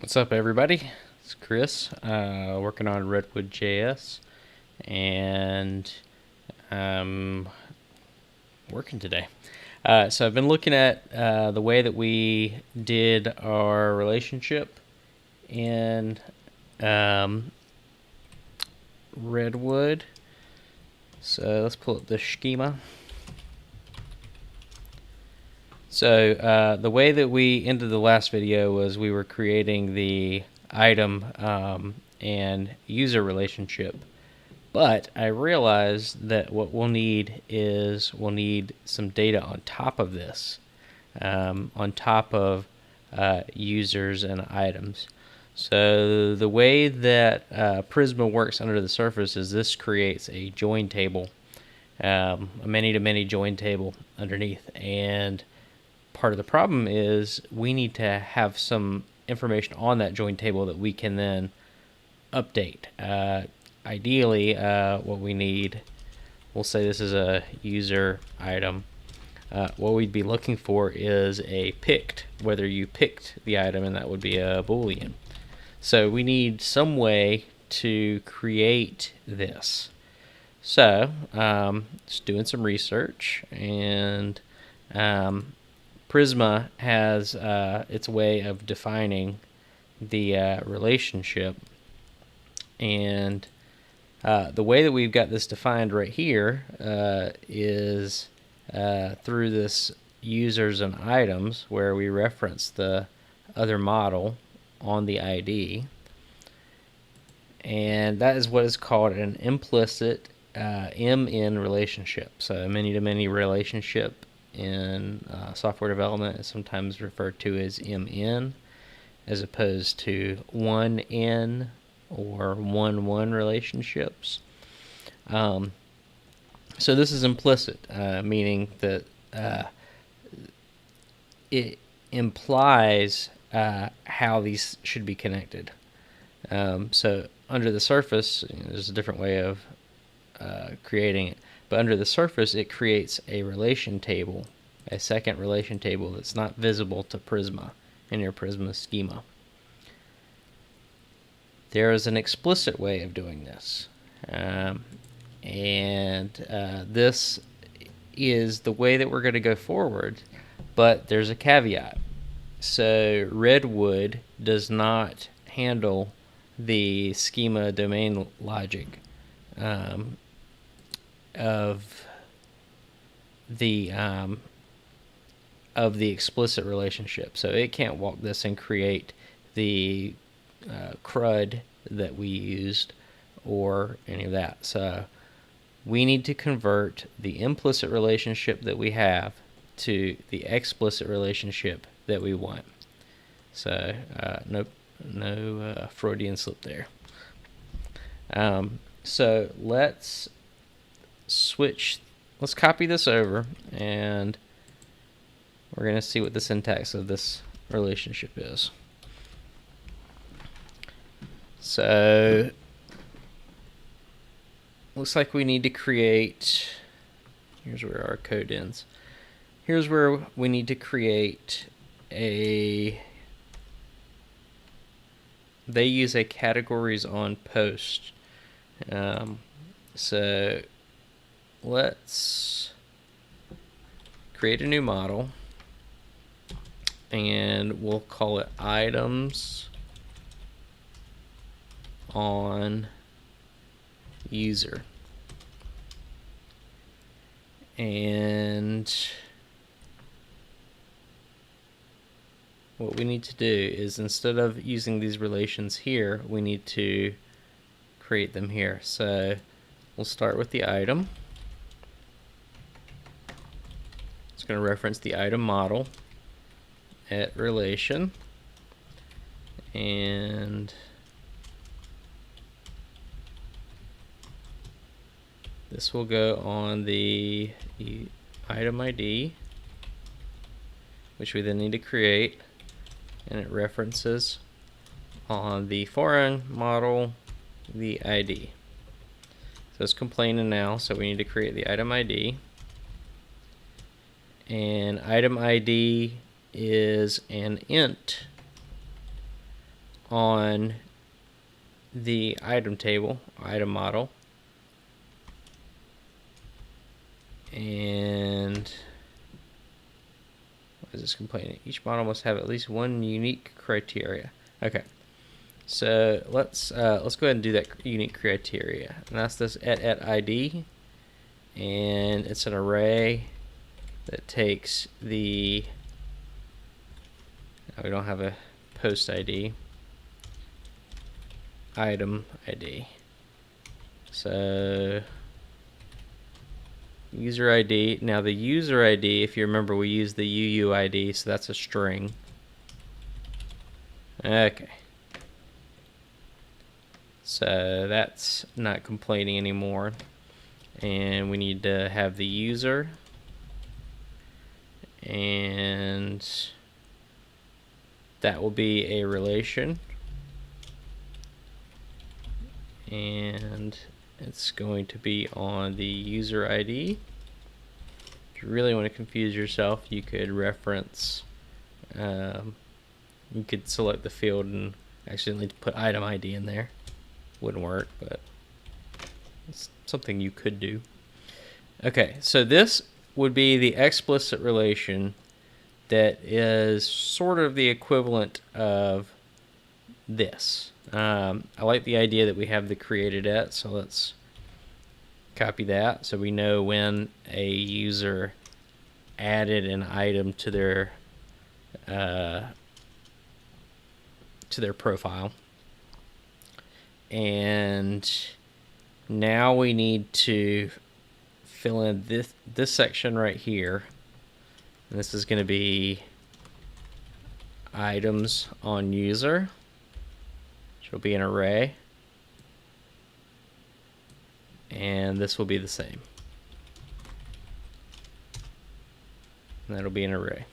What's up, everybody? It's Chris, working on RedwoodJS, and I'm working today. So I've been looking at the way that we did our relationship in Redwood. So let's pull up the schema. So the way that we ended the last video was we were creating the item and user relationship, but I realized that what we'll need is some data on top of this, on top of users and items. So the way that Prisma works under the surface is this creates a join table, a many-to-many join table underneath, and part of the problem is we need to have some information on that join table that we can then update. Ideally, what we need, we'll say this is a user item. What we'd be looking for is a picked, whether you picked the item, and that would be a Boolean. So we need some way to create this. So just doing some research, and Prisma has its way of defining the relationship, and the way that we've got this defined right here is through this users and items, where we reference the other model on the ID, and that is what is called an implicit MN relationship. So a many-to-many relationship in software development is sometimes referred to as MN, as opposed to 1N or 1-1 relationships. So this is implicit, meaning that it implies how these should be connected. So under the surface, there's a different way of creating it. But under the surface, it creates a relation table, a second relation table that's not visible to Prisma in your Prisma schema. There is an explicit way of doing this, and this is the way that we're going to go forward, but there's a caveat. So Redwood does not handle the schema domain logic of the explicit relationship. So it can't walk this and create the CRUD that we used or any of that. So we need to convert the implicit relationship that we have to the explicit relationship that we want. So no Freudian slip there. So let's copy this over, and we're going to see what the syntax of this relationship is. So looks like we need to create, here's where our code ends. Here's where we need to create they use a categories on post. So let's create a new model, and we'll call it items on user. And what we need to do is, instead of using these relations here, we need to create them here. So we'll start with the item. It's going to reference the item model at relation, and this will go on the item ID, which we then need to create, and it references on the foreign model the ID. So it's complaining now, so we need to create the item ID. And item ID is an int on the item table, item model, and what is this complaining? Each model must have at least one unique criteria. Okay, so let's go ahead and do that unique criteria, and that's this at ID, and it's an array that takes the. We don't have a post ID. Item ID. So user ID. Now the user ID, if you remember, we use the UUID, so that's a string. Okay. So that's not complaining anymore. And we need to have the user. And that will be a relation. And it's going to be on the user ID. If you really want to confuse yourself, you could reference, you could select the field and accidentally put item ID in there. Wouldn't work, but it's something you could do. Okay, so this would be the explicit relation that is sort of the equivalent of this. I like the idea that we have the created at, so let's copy that so we know when a user added an item to their profile. And now we need to fill in this section right here. And this is going to be items on user, which will be an array, and this will be the same, and that'll be an array.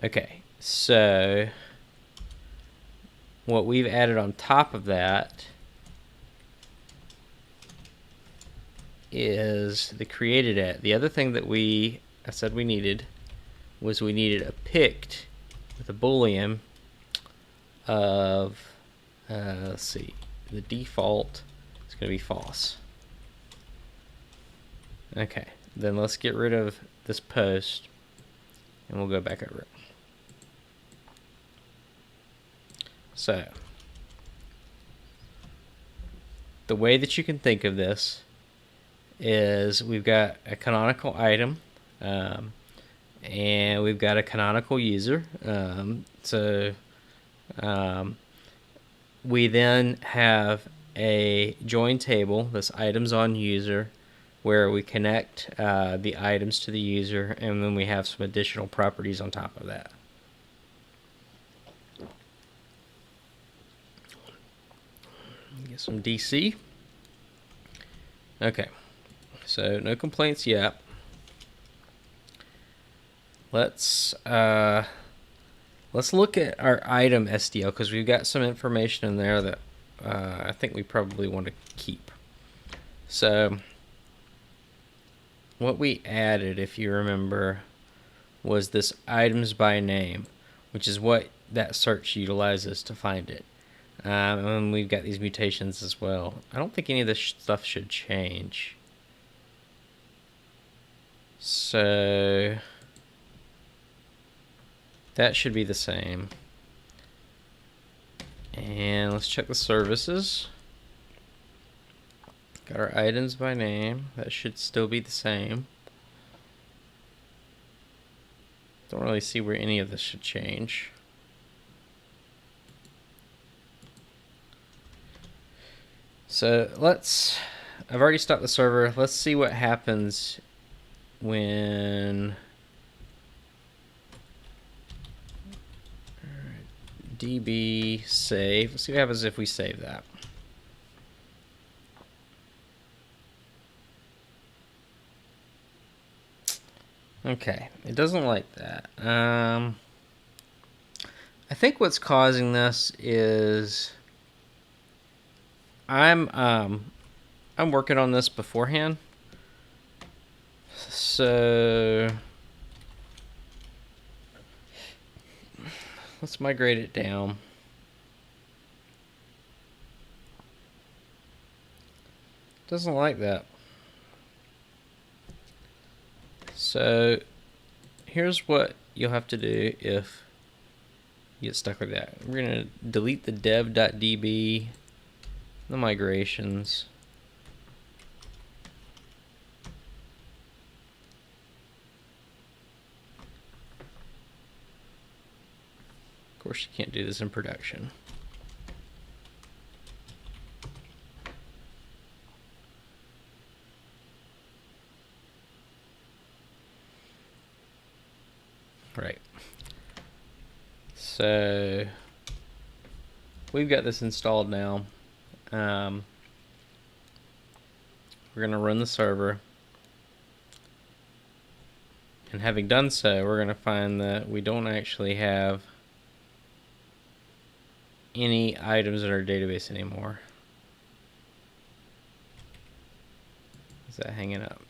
Okay, so what we've added on top of that is the created at. The other thing that I said we needed was we needed a pict with a boolean of let's see, the default is going to be false. Okay, then let's get rid of this post and we'll go back over it. So the way that you can think of this is we've got a canonical item, and we've got a canonical user. We then have a join table, this items on user, where we connect the items to the user, and then we have some additional properties on top of that. Get some DC. Okay, so no complaints yet. Let's look at our item SDL, because we've got some information in there that I think we probably want to keep. So what we added, if you remember, was this items by name, which is what that search utilizes to find it. And we've got these mutations as well. I don't think any of this stuff should change. So that should be the same. And let's check the services. Got our items by name. That should still be the same. Don't really see where any of this should change. So I've already stopped the server. Let's see what happens when db save. Let's see what happens if we save that. Okay, it doesn't like that. I think what's causing this is I'm working on this beforehand, so let's migrate it down. Doesn't like that. So here's what you'll have to do if you get stuck with that. We're going to delete the dev.db, the migrations. Of course, you can't do this in production. Right. So we've got this installed now. We're going to run the server. And having done so, we're going to find that we don't actually have any items in our database anymore. Is that hanging up?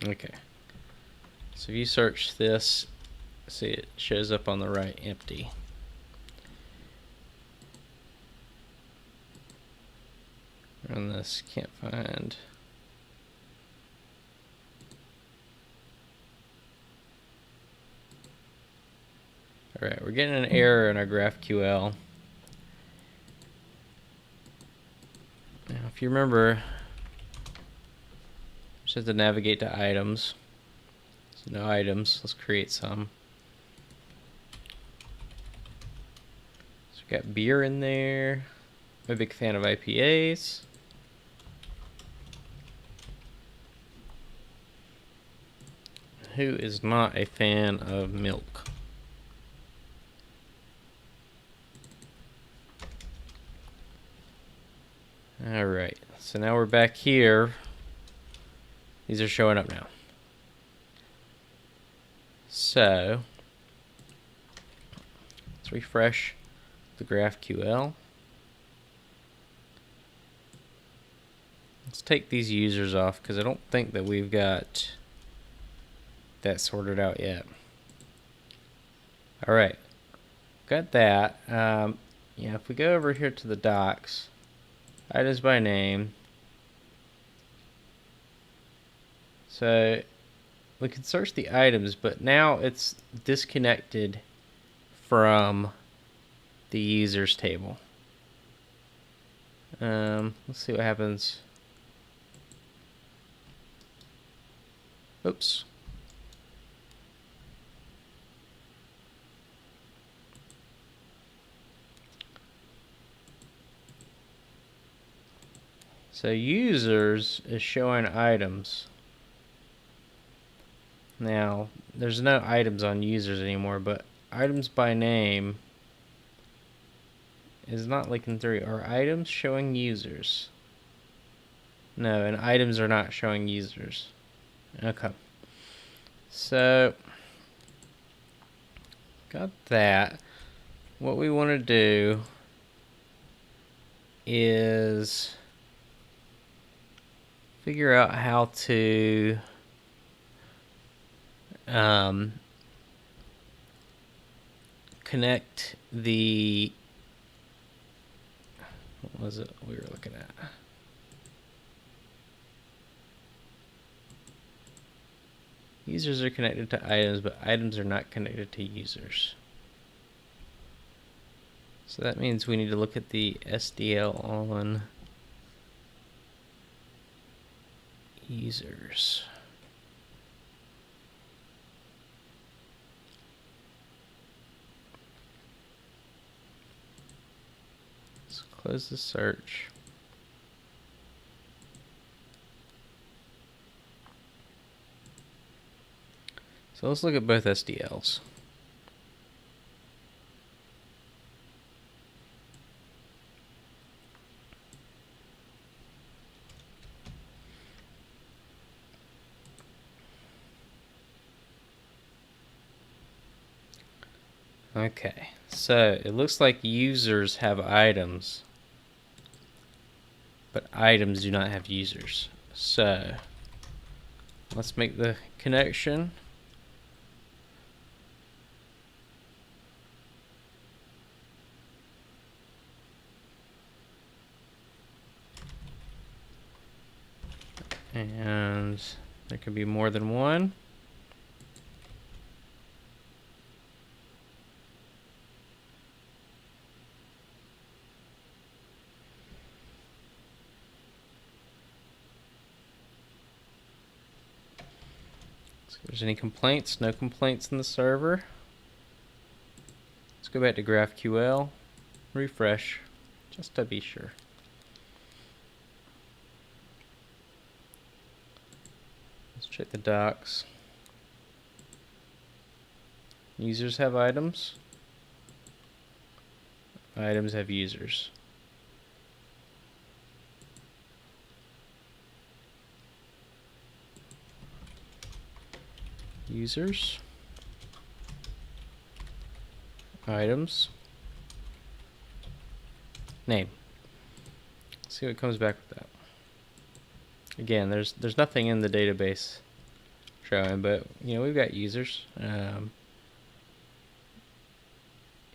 Okay. So if you search this, see it shows up on the right, empty. Run this, can't find. Alright, we're getting an error in our GraphQL. Now, if you remember, just have to navigate to items. So no items, let's create some. So we got beer in there. I'm a big fan of IPAs. Who is not a fan of milk? Alright, so now we're back here. These are showing up now. So let's refresh the GraphQL. Let's take these users off because I don't think that we've got that sorted out yet. Alright, got that. Yeah, if we go over here to the docs, items by name. So we can search the items, but now it's disconnected from the users table. Let's see what happens. Oops. So users is showing items. Now, there's no items on users anymore, but items by name is not linking through. Are items showing users? No, and items are not showing users. Okay. So, got that. What we want to do is figure out how to connect the, what was it we were looking at? Users are connected to items, but items are not connected to users. So that means we need to look at the SDL on users. Let's close the search. So let's look at both SDLs. Okay, so it looks like users have items, but items do not have users. So let's make the connection. and there can be more than one. So if there's any complaints, no complaints in the server. Let's go back to GraphQL, refresh, just to be sure. Let's check the docs. Users have items. Items have users. Users. Items. Name. Let's see what comes back with that. Again, there's nothing in the database showing, but you know, we've got users.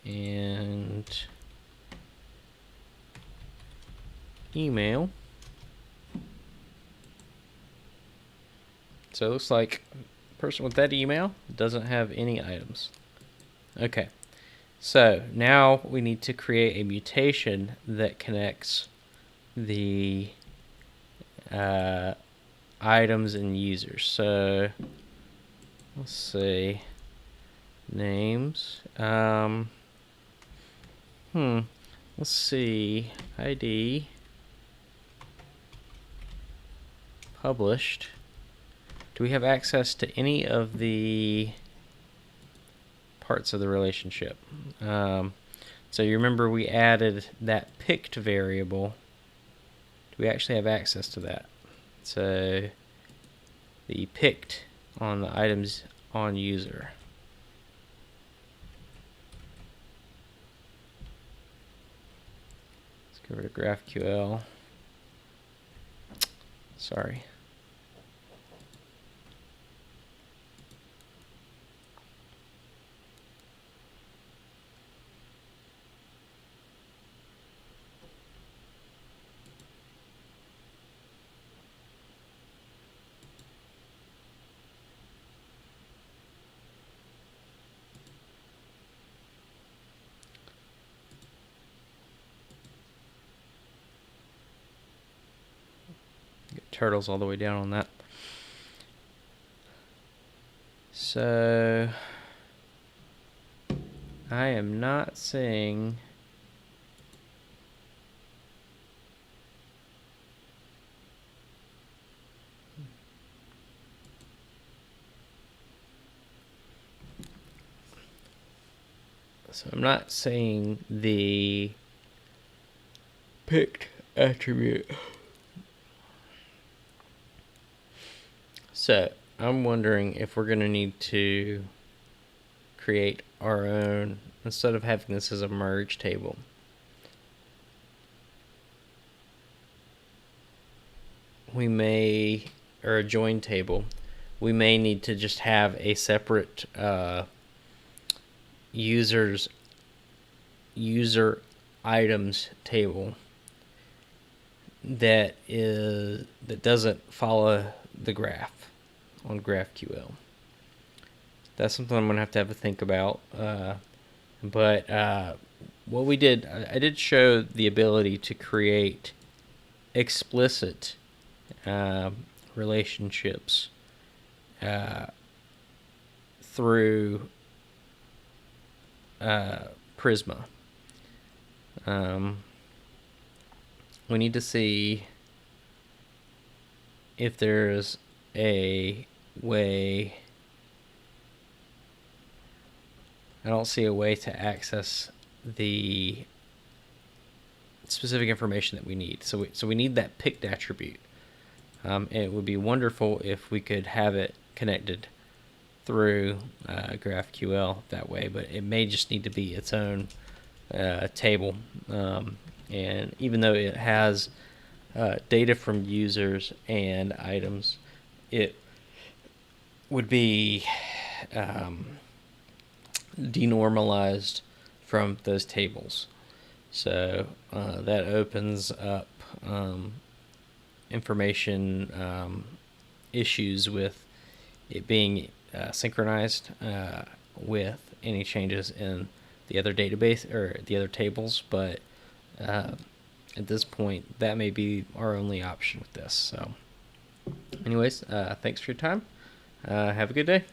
And email. So it looks like the person with that email doesn't have any items. Okay, so now we need to create a mutation that connects the items and users. So let's see, names. Let's see, ID published. Do we have access to any of the parts of the relationship? So you remember we added that picked variable. Do we actually have access to that? So the picked on the items on user. Let's go over to GraphQL. Sorry. Get turtles all the way down on that. So I am not seeing the picked attribute. So I'm wondering if we're going to need to create our own, instead of having this as a merge table. We may, or a join table, we may need to just have a separate user items table that doesn't follow the graph on GraphQL. That's something I'm gonna have to a think about. But what we did, I did show the ability to create explicit relationships through Prisma. We need to see if there's a way. I don't see a way to access the specific information that we need. So we need that picked attribute. And it would be wonderful if we could have it connected through GraphQL that way, but it may just need to be its own table. And even though it has data from users and items, it would be denormalized from those tables. So that opens up information issues with it being synchronized with any changes in the other database or the other tables, but at this point that may be our only option with this. So anyways, thanks for your time. Have a good day.